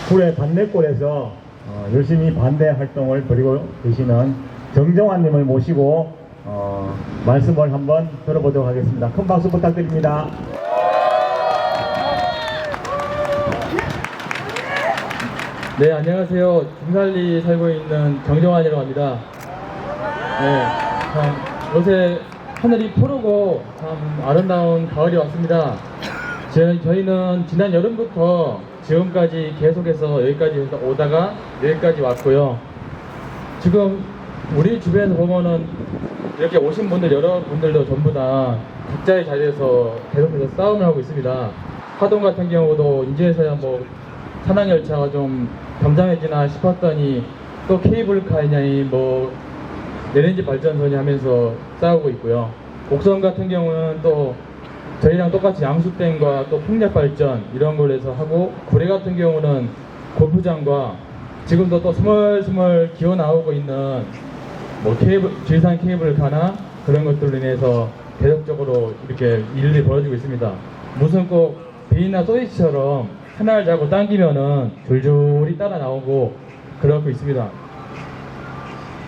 구례 반대골에서 열심히 반대 활동을 벌이고 계시는 정정환님을 모시고 말씀을 한번 들어보도록 하겠습니다. 큰 박수 부탁드립니다. 네, 안녕하세요. 중산리 살고 있는 정정환이라고 합니다. 네, 참 요새 하늘이 푸르고 참 아름다운 가을이 왔습니다. 저희는 지난 여름부터 지금까지 계속해서 여기까지 오다가 여기까지 왔고요. 지금 우리 주변에서 보면은 이렇게 오신 분들, 여러분들도 전부 다 각자의 자리에서 계속해서 싸움을 하고 있습니다. 하동 같은 경우도 인제에서야 뭐 산악열차가 좀 잠잠해지나 싶었더니 또 케이블카이냐니 뭐 내린지 발전소니 하면서 싸우고 있고요. 곡성 같은 경우는 또 저희랑 똑같이 양수댐과 또 풍력발전 이런 걸로 해서 하고, 구례 같은 경우는 골프장과 지금도 또 스멀스멀 기어 나오고 있는 뭐 지리산 케이블카나 그런 것들로 인해서 계속적으로 이렇게 일이 벌어지고 있습니다. 무슨 꼭 베이나 소시지처럼 하나를 잡고 당기면은 줄줄이 따라 나오고 그러고 있습니다.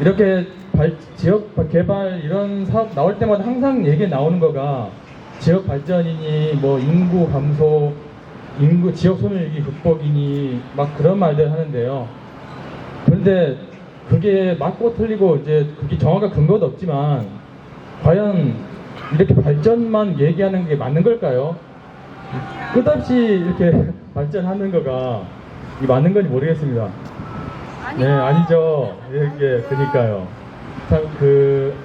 이렇게 지역 개발 이런 사업 나올 때마다 항상 얘기 나오는 거가 지역 발전이니 뭐 인구 감소, 지역 소멸위기 극복이니 막 그런 말들 하는데요. 그런데 그게 맞고 틀리고 이제 그게 정확한 근거도 없지만 과연 이렇게 발전만 얘기하는 게 맞는 걸까요? 끝없이 이렇게 발전하는 거가 맞는 건지 모르겠습니다. 네, 아니죠. 이렇게 그러니까요. 참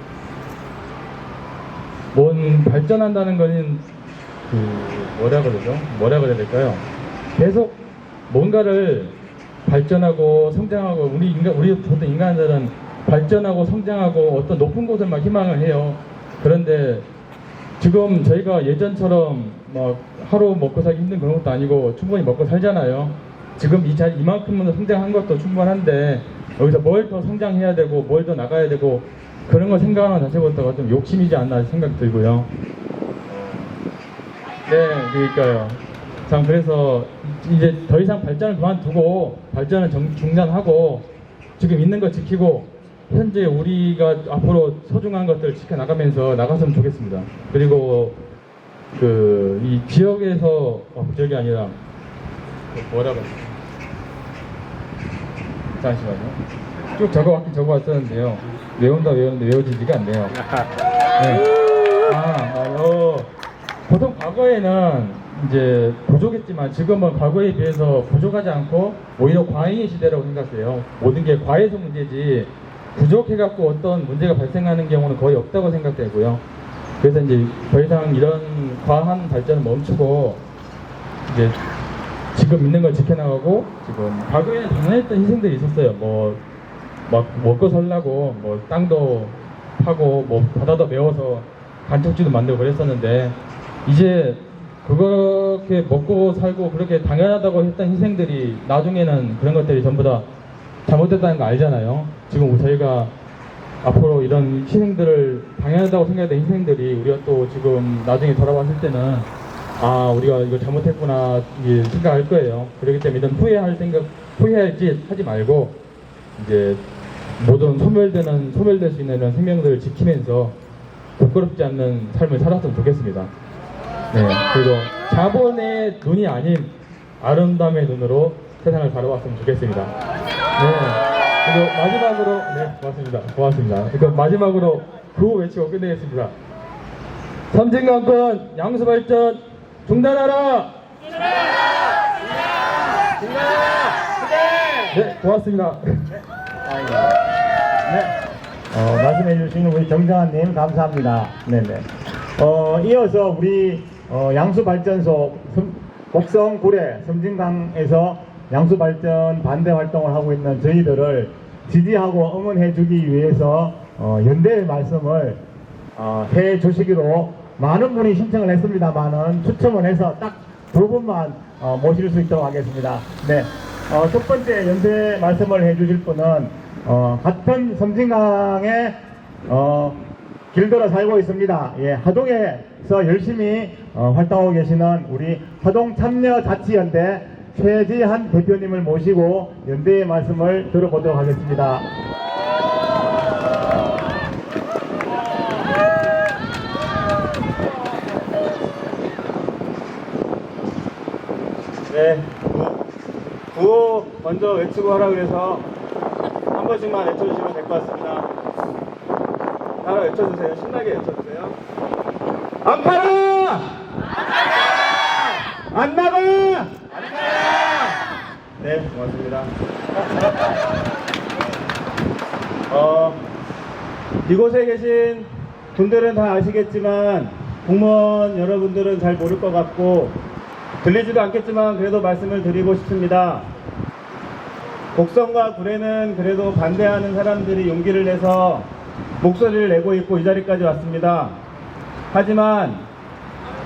뭔 발전한다는 거는 뭐라 그래야 될까요? 계속 뭔가를 발전하고 성장하고 우리 보통 인간들은 발전하고 성장하고 어떤 높은 곳을 막 희망을 해요. 그런데 지금 저희가 예전처럼 막 하루 먹고 살기 힘든 그런 것도 아니고 충분히 먹고 살잖아요. 지금 이만큼은 성장한 것도 충분한데 여기서 뭘 더 성장해야 되고 뭘 더 나가야 되고 그런 걸 생각하는 자체부터가 좀 욕심이지 않나 생각 들고요. 네, 그러니까요. 참 그래서 이제 더 이상 발전을 그만두고 발전을 중단하고 지금 있는 거 지키고 현재 우리가 앞으로 소중한 것들 지켜나가면서 나갔으면 좋겠습니다. 그리고 이 지역에서 지역이 아니라 뭐라고 잠시만요. 쭉 적어왔었는데요. 외웠는데 외워지지가 않네요. 네. 보통 과거에는 이제 부족했지만 지금은 과거에 비해서 부족하지 않고 오히려 과잉의 시대라고 생각해요. 모든 게 과해서 문제지 부족해갖고 어떤 문제가 발생하는 경우는 거의 없다고 생각되고요. 그래서 이제 더 이상 이런 과한 발전을 멈추고 이제 지금 있는 걸 지켜나가고, 지금 과거에는 당연했던 희생들이 있었어요. 막 먹고 살라고 뭐 땅도 파고 뭐 바다도 메워서 간척지도 만들고 그랬었는데 이제 그렇게 먹고 살고 그렇게 당연하다고 했던 희생들이 나중에는 그런 것들이 전부 다 잘못됐다는 거 알잖아요. 지금 저희가 앞으로 이런 희생들을 당연하다고 생각했던 희생들이 우리가 또 지금 나중에 돌아봤을 때는 우리가 이거 잘못했구나 생각할 거예요. 그렇기 때문에 이런 후회할 짓 하지 말고 이제 모든 소멸될 수 있는 이런 생명들을 지키면서 부끄럽지 않는 삶을 살았으면 좋겠습니다. 네, 그리고 자본의 눈이 아닌 아름다움의 눈으로 세상을 바라봤으면 좋겠습니다. 네, 그리고 마지막으로 고맙습니다. 그리고 마지막으로 구호 외치고 끝내겠습니다. 섬진강권 양수발전 중단하라! 네, 고맙습니다. 네, 말씀해 주시는 우리 정정환님 감사합니다. 네네. 이어서 우리 양수발전소 곡성 구례 섬진강에서 양수발전 반대 활동을 하고 있는 저희들을 지지하고 응원해 주기 위해서 연대의 말씀을 해 주시기로 많은 분이 신청을 했습니다만은 추첨을 해서 딱 2분만 모실 수 있도록 하겠습니다. 네. 첫 번째 연대 말씀을 해 주실 분은 같은 섬진강에 길들어 살고 있습니다. 예, 하동에서 열심히 활동하고 계시는 우리 하동 참여자치연대 최지한 대표님을 모시고 연대의 말씀을 들어보도록 하겠습니다. 네, 구호 먼저 외치고 하라고 해서 한 번씩만 외쳐주시면 될 것 같습니다. 따라 외쳐주세요. 신나게 외쳐주세요. 안파라! 안 나가! 네, 고맙습니다. 이곳에 계신 분들은 다 아시겠지만 공무원 여러분들은 잘 모를 것 같고 들리지도 않겠지만 그래도 말씀을 드리고 싶습니다. 곡성과 구례는 그래도 반대하는 사람들이 용기를 내서 목소리를 내고 있고 이 자리까지 왔습니다. 하지만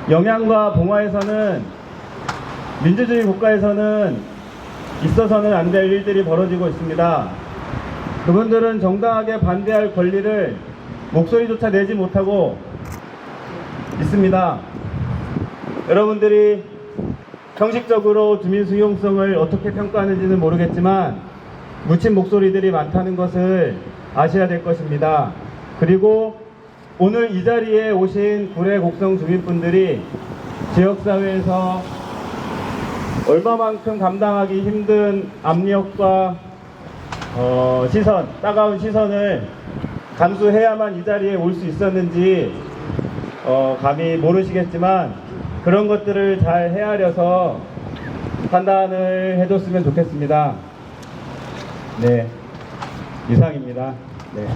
영양과 봉화에서는 민주주의 국가에서는 있어서는 안 될 일들이 벌어지고 있습니다. 그분들은 정당하게 반대할 권리를 목소리조차 내지 못하고 있습니다. 여러분들이 형식적으로 주민 수용성을 어떻게 평가하는지는 모르겠지만 묻힌 목소리들이 많다는 것을 아셔야 될 것입니다. 그리고 오늘 이 자리에 오신 구례 곡성 주민분들이 지역사회에서 얼마만큼 감당하기 힘든 압력과 시선, 따가운 시선을 감수해야만 이 자리에 올 수 있었는지 감히 모르시겠지만 그런 것들을 잘 헤아려서 판단을 해줬으면 좋겠습니다. 네, 이상입니다. 네.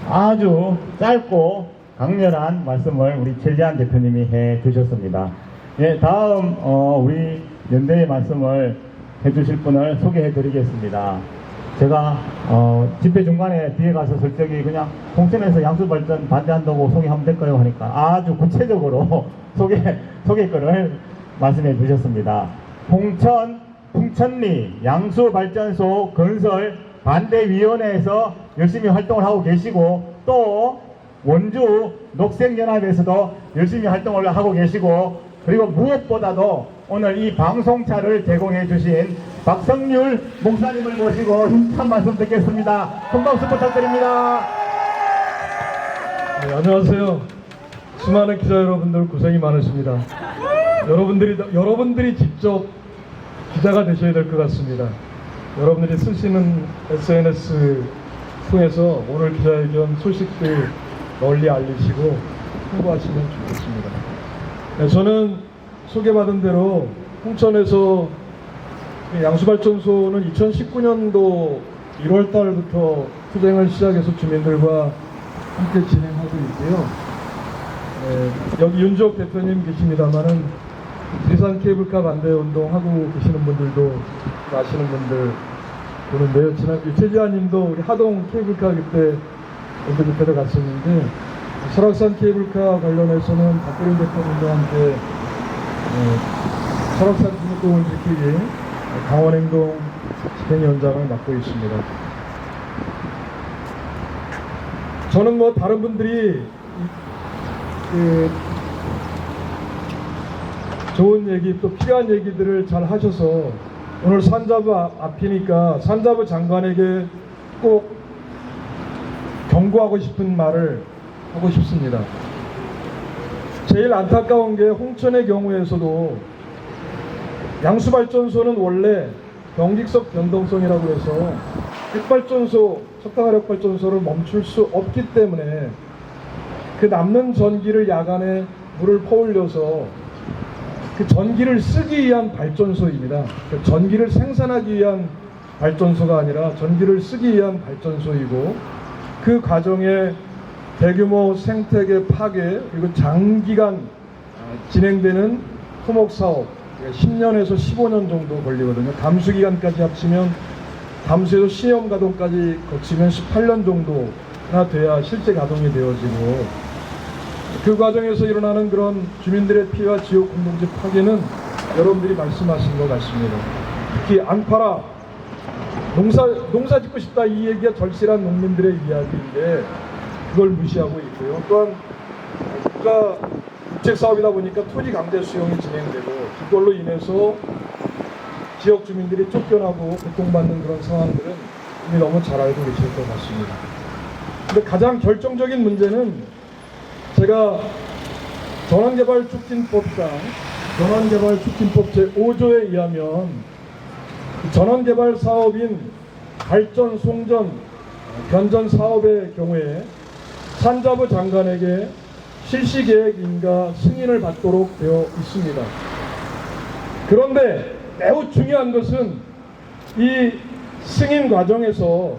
아주 짧고 강렬한 말씀을 우리 최지한 대표님이 해 주셨습니다. 예, 다음 우리 연대의 말씀을 해 주실 분을 소개해 드리겠습니다. 제가 집회 중간에 뒤에 가서 설득이 그냥 홍천에서 양수발전 반대한다고 소개하면 될까요 하니까 아주 구체적으로 소개글을 말씀해 주셨습니다. 홍천 풍천리 양수발전소 건설 반대위원회에서 열심히 활동을 하고 계시고 또 원주 녹색연합에서도 열심히 활동을 하고 계시고 그리고 무엇보다도 오늘 이 방송차를 제공해 주신 박성률 목사님을 모시고 힘찬 말씀 듣겠습니다. 큰 박수 부탁드립니다. 네, 안녕하세요. 수많은 기자 여러분들 고생이 많으십니다. 여러분들이 직접 기자가 되셔야 될 것 같습니다. 여러분들이 쓰시는 SNS 통해서 오늘 기자회견 소식들 널리 알리시고 홍보하시면 좋겠습니다. 네, 저는 소개받은 대로 홍천에서 양수발전소는 2019년도 1월 달부터 투쟁을 시작해서 주민들과 함께 진행하고 있고요. 여기 윤주옥 대표님 계십니다만은 지리산 케이블카 반대 운동하고 계시는 분들도 아시는 분들 보는데요. 지난 최지한 님도 우리 하동 케이블카 그때 언제부터 갔었는데 설악산 케이블카 관련해서는 박근혜 대표님과 함께 설악산 중립공을 지키기 강원행동 집행위원장을 맡고 있습니다. 저는 뭐 다른 분들이 좋은 얘기 또 필요한 얘기들을 잘 하셔서 오늘 산자부 앞이니까 산자부 장관에게 꼭 경고하고 싶은 말을 하고 싶습니다. 제일 안타까운 게 홍천의 경우에서도 양수발전소는 원래 경직석 변동성이라고 해서 핵발전소, 석탄화력발전소를 멈출 수 없기 때문에 그 남는 전기를 야간에 물을 퍼올려서 그 전기를 쓰기 위한 발전소입니다. 그 전기를 생산하기 위한 발전소가 아니라 전기를 쓰기 위한 발전소이고 그 과정에 대규모 생태계 파괴 그리고 장기간 진행되는 토목 사업 10년에서 15년 정도 걸리거든요. 담수 기간까지 합치면 담수에서 시험 가동까지 거치면 18년 정도나 돼야 실제 가동이 되어지고 그 과정에서 일어나는 그런 주민들의 피해와 지역 공동체 파괴는 여러분들이 말씀하신 것 같습니다. 특히 안파라 농사 짓고 싶다 이 얘기가 절실한 농민들의 이야기인데 그걸 무시하고 있고요. 또한 국가 국책 사업이다 보니까 토지 강제 수용이 진행되고 그걸로 인해서 지역 주민들이 쫓겨나고 고통받는 그런 상황들은 이미 너무 잘 알고 계실 것 같습니다. 근데 가장 결정적인 문제는 제가 전원개발촉진법상 전원개발촉진법 제5조에 의하면 전원개발 사업인 발전, 송전, 변전 사업의 경우에 산자부 장관에게 실시계획 인가 승인을 받도록 되어 있습니다. 그런데 매우 중요한 것은 이 승인 과정에서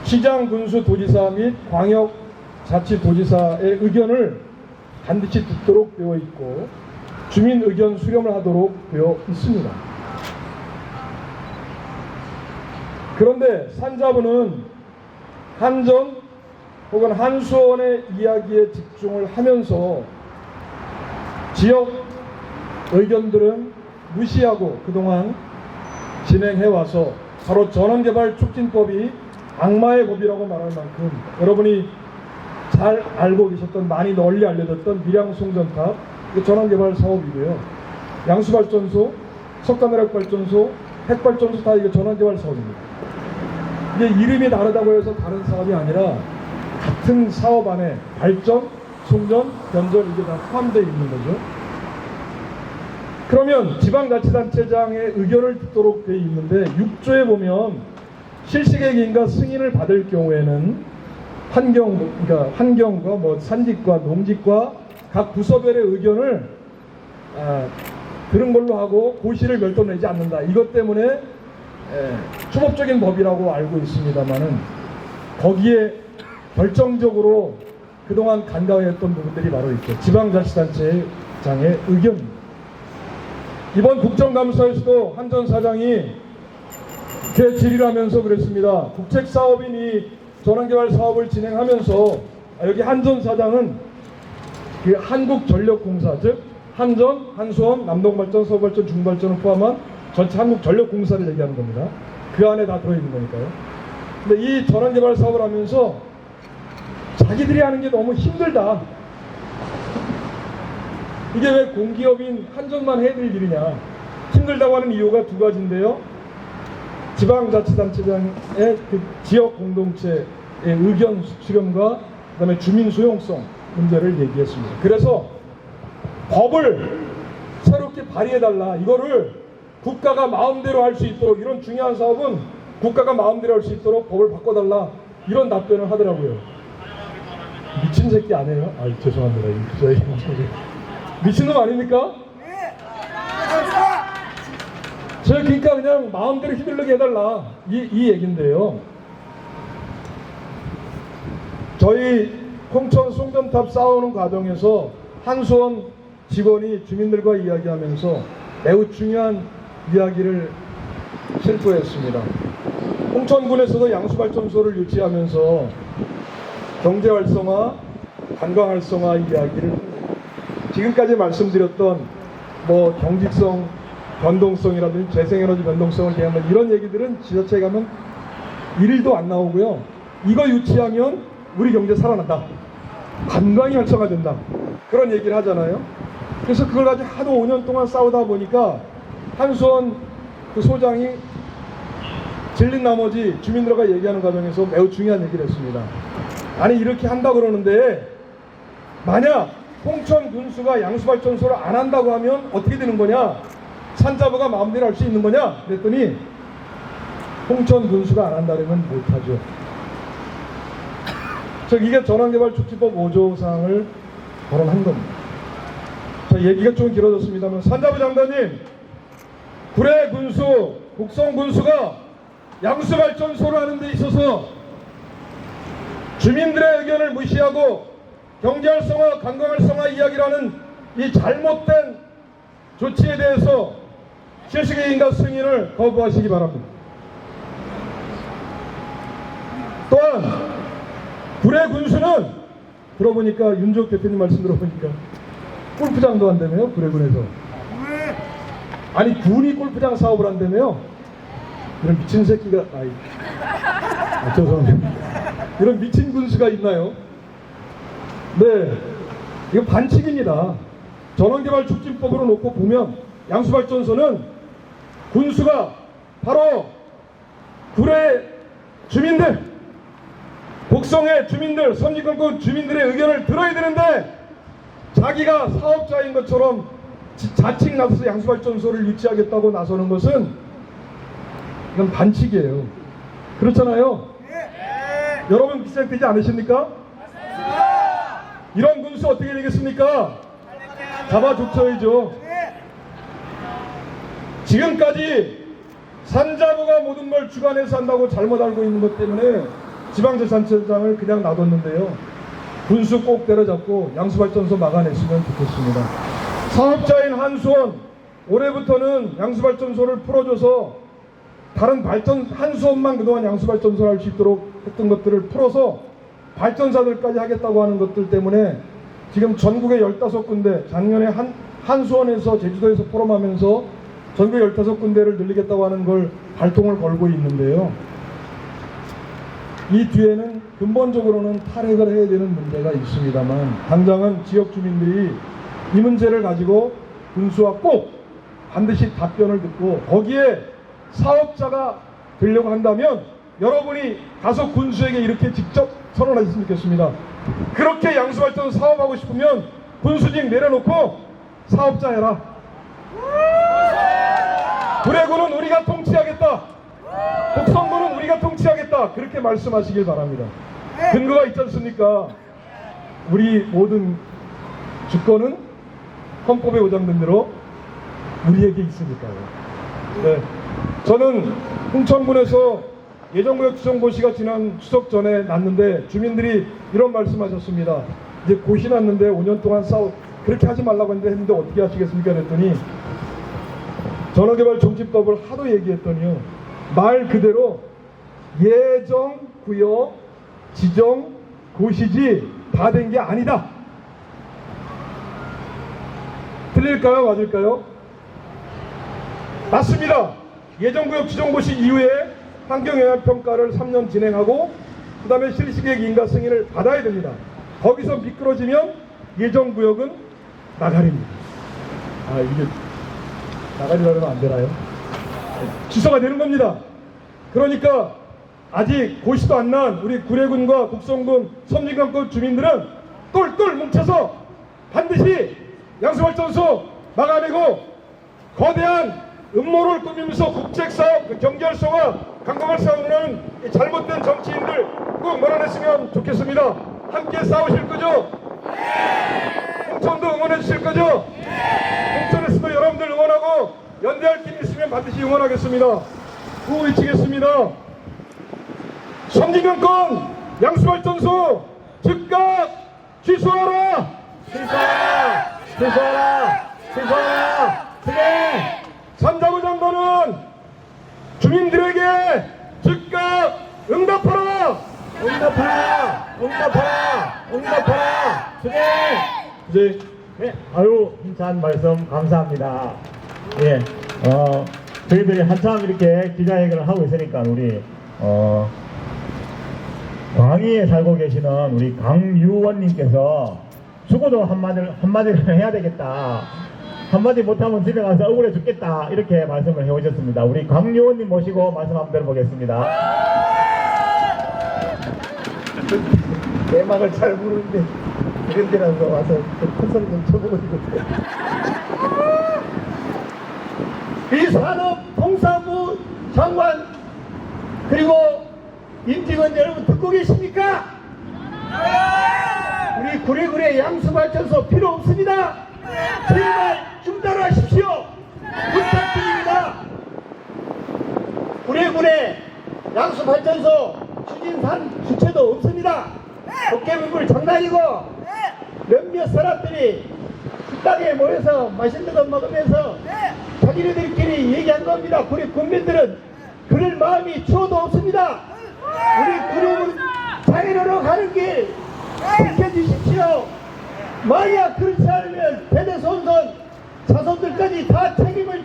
시장, 군수, 도지사 및 광역자치도지사의 의견을 반드시 듣도록 되어 있고 주민 의견 수렴을 하도록 되어 있습니다. 그런데 산자부는 한전 혹은 한수원의 이야기에 집중을 하면서 지역 의견들은 무시하고 그동안 진행해와서 바로 전원개발촉진법이 악마의 법이라고 말할 만큼 여러분이 잘 알고 계셨던, 많이 널리 알려졌던 밀양송전탑 전원개발 사업이고요. 양수발전소, 석탄화력발전소, 핵발전소 다 이게 전원개발 사업입니다. 이게 이름이 다르다고 해서 다른 사업이 아니라 같은 사업 안에 발전, 송전, 변전 이게 다 포함되어 있는 거죠. 그러면 지방자치단체장의 의견을 듣도록 되어 있는데 6조에 보면 실시계획 인가 승인을 받을 경우에는 환경과 뭐 산직과 농직과 각 부서별의 의견을 들은 걸로 하고 고시를 별도내지 않는다. 이것 때문에 초법적인 법이라고 알고 있습니다만은 거기에 결정적으로 그동안 간과했던 부분들이 바로 있죠. 지방자치단체장의 의견입니다. 이번 국정감사에서도 한전 사장이 제 질의를 하면서 그랬습니다. 국책사업인이 전원개발 사업을 진행하면서 여기 한전 사장은 그 한국전력공사, 즉 한전, 한수원, 남동발전, 서울발전, 중발전을 포함한 전체 한국전력공사를 얘기하는 겁니다. 그 안에 다 들어있는 거니까요. 근데 이 전원개발 사업을 하면서 자기들이 하는 게 너무 힘들다. 이게 왜 공기업인 한전만 해드릴 일이냐. 힘들다고 하는 이유가 두 가지인데요. 지방자치단체장의 그 지역 공동체의 의견 수렴과 그다음에 주민 수용성 문제를 얘기했습니다. 그래서 법을 새롭게 발의해달라. 이거를 국가가 마음대로 할 수 있도록, 이런 중요한 사업은 국가가 마음대로 할 수 있도록 법을 바꿔달라. 이런 답변을 하더라고요. 미친 새끼 아니에요? 죄송합니다. 미친놈 아닙니까? 제가 그러니까 그냥 마음대로 휘둘르게 해달라 이 얘긴데요. 저희 홍천 송전탑 쌓아오는 과정에서 한수원 직원이 주민들과 이야기하면서 매우 중요한 이야기를 실토했습니다. 홍천군에서도 양수발전소를 유치하면서 경제활성화, 관광활성화 이야기를 지금까지 말씀드렸던 뭐 경직성, 변동성이라든지 재생에너지 변동성을 대한 이런 얘기들은 지자체에 가면 1일도 안 나오고요. 이거 유치하면 우리 경제 살아난다. 관광이 활성화된다. 그런 얘기를 하잖아요. 그래서 그걸 가지고 하도 5년 동안 싸우다 보니까 한수원 그 소장이 질린 나머지 주민들과 얘기하는 과정에서 매우 중요한 얘기를 했습니다. 아니 이렇게 한다 그러는데 만약 홍천 군수가 양수발전소를 안 한다고 하면 어떻게 되는 거냐? 산자부가 마음대로 할 수 있는 거냐? 그랬더니 홍천 군수가 안 한다면 못하죠. 즉 이게 전원개발촉진법 5조 사항을 거론한 겁니다. 자, 얘기가 좀 길어졌습니다만 산자부 장관님, 구례 군수, 곡성 군수가 양수발전소를 하는 데 있어서 주민들의 의견을 무시하고 경제활성화, 관광활성화 이야기라는 이 잘못된 조치에 대해서 실시계획 인가 승인을 거부하시기 바랍니다. 또한 구례 군수는 들어보니까 윤족 대표님 말씀 들어보니까 골프장도 한다며요. 구례군에서. 아니 군이 골프장 사업을 한다며요. 이런 미친 새끼가 죄송합니다. 이런 미친 군수가 있나요? 네. 이거 반칙입니다. 전원개발촉진법으로 놓고 보면 양수발전소는 군수가 바로 구례 주민들, 곡성의 주민들, 섬진강구 주민들의 의견을 들어야 되는데 자기가 사업자인 것처럼 자칭 나서서 양수발전소를 유치하겠다고 나서는 것은 이건 반칙이에요. 그렇잖아요? 여러분 비슷되지 않으십니까? 이런 군수 어떻게 되겠습니까? 잡아쫓아야죠. 지금까지 산자부가 모든 걸 주관해서 한다고 잘못 알고 있는 것 때문에 지방자치단체장을 그냥 놔뒀는데요. 군수 꼭 때려잡고 양수발전소 막아냈으면 좋겠습니다. 사업자인 한수원, 올해부터는 양수발전소를 풀어줘서 다른 한수원만 그동안 양수발전소를 할 수 있도록 했던 것들을 풀어서 발전사들까지 하겠다고 하는 것들 때문에 지금 전국에 15군데, 작년에 한수원에서 제주도에서 포럼하면서 전국에 15군데를 늘리겠다고 하는 걸 발통을 걸고 있는데요. 이 뒤에는 근본적으로는 탈핵을 해야 되는 문제가 있습니다만 당장은 지역 주민들이 이 문제를 가지고 군수와 꼭 반드시 답변을 듣고 거기에 사업자가 되려고 한다면 여러분이 가서 군수에게 이렇게 직접 선언하셨으면 좋겠습니다. 그렇게 양수발전소 사업하고 싶으면 군수직 내려놓고 사업자 해라. 구례구는 우리가 통치하겠다. 곡성구는 우리가 통치하겠다. 그렇게 말씀하시길 바랍니다. 근거가 있지 않습니까? 우리 모든 주권은 헌법에 보장된 대로 우리에게 있으니까요. 네. 저는 홍천군에서 예정구역 지정고시가 지난 추석 전에 났는데 주민들이 이런 말씀하셨습니다. 이제 고시 났는데 5년 동안 그렇게 하지 말라고 했는데 어떻게 하시겠습니까? 그랬더니 전원개발촉진법을 하도 얘기했더니요. 말 그대로 예정구역 지정고시지 다 된 게 아니다. 틀릴까요? 맞을까요? 맞습니다. 예정구역 지정고시 이후에 환경영향평가를 3년 진행하고 그 다음에 실시계획 인가 승인을 받아야 됩니다. 거기서 미끄러지면 예정구역은 나가리입니다. 아, 이게 나가리라면 안 되나요? 취소가 되는 겁니다. 그러니까 아직 고시도 안 난 우리 구례군과 곡성군, 섬진강구 주민들은 똘똘 뭉쳐서 반드시 양수발전소 막아내고 거대한 음모를 꾸미면서 국책사업, 경제활성화, 관광활성화를 하는 잘못된 정치인들 꼭 몰아냈으면 좋겠습니다. 함께 싸우실 거죠? 홍천도 응원해 주실 거죠? 홍천에서도 여러분들 응원하고 연대할 길이 있으면 반드시 응원하겠습니다. 구호 외치겠습니다. 섬진강권 양수발전소 즉각 취소하라! 취소하라! 취소하라! 취소하라! 네! 산자부 장관은 주민들에게 즉각 응답하라! 응답하라! 응답하라! 응답하라! 네! 네, 아유, 힘찬 말씀 감사합니다. 예, 저희들이 한참 이렇게 기자회견을 하고 있으니까 우리, 광희에 살고 계시는 우리 강유원님께서 죽어도 한마디를 해야 되겠다. 한마디 못하면 집에 가서 억울해 죽겠다. 이렇게 말씀을 해오셨습니다. 우리 강유원님 모시고 말씀 한번 들어보겠습니다. 내 말을 잘 모르는데 이런 데라서 와서 큰 소리 좀 쳐보고 이 산업통상부 장관 그리고 임직원 여러분 듣고 계십니까? 우리 구례구례 양수발전소 필요 없습니다. 제발 중단하십시오. 부탁드립니다. 구례구례 양수발전소 추진산 주체도 없습니다. 도깨비불 장난이고 몇몇 사람들이 식당에 모여서 맛있는 거 먹으면서 자기네들끼리 얘기한 겁니다. 우리 국민들은 그럴 마음이 추워도 없습니다. 우리 구례군 자유로로 가는 길 지켜주십시오. 만약 그렇지 않으면 대대손손 자손들까지 다 책임을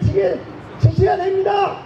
지셔야 됩니다.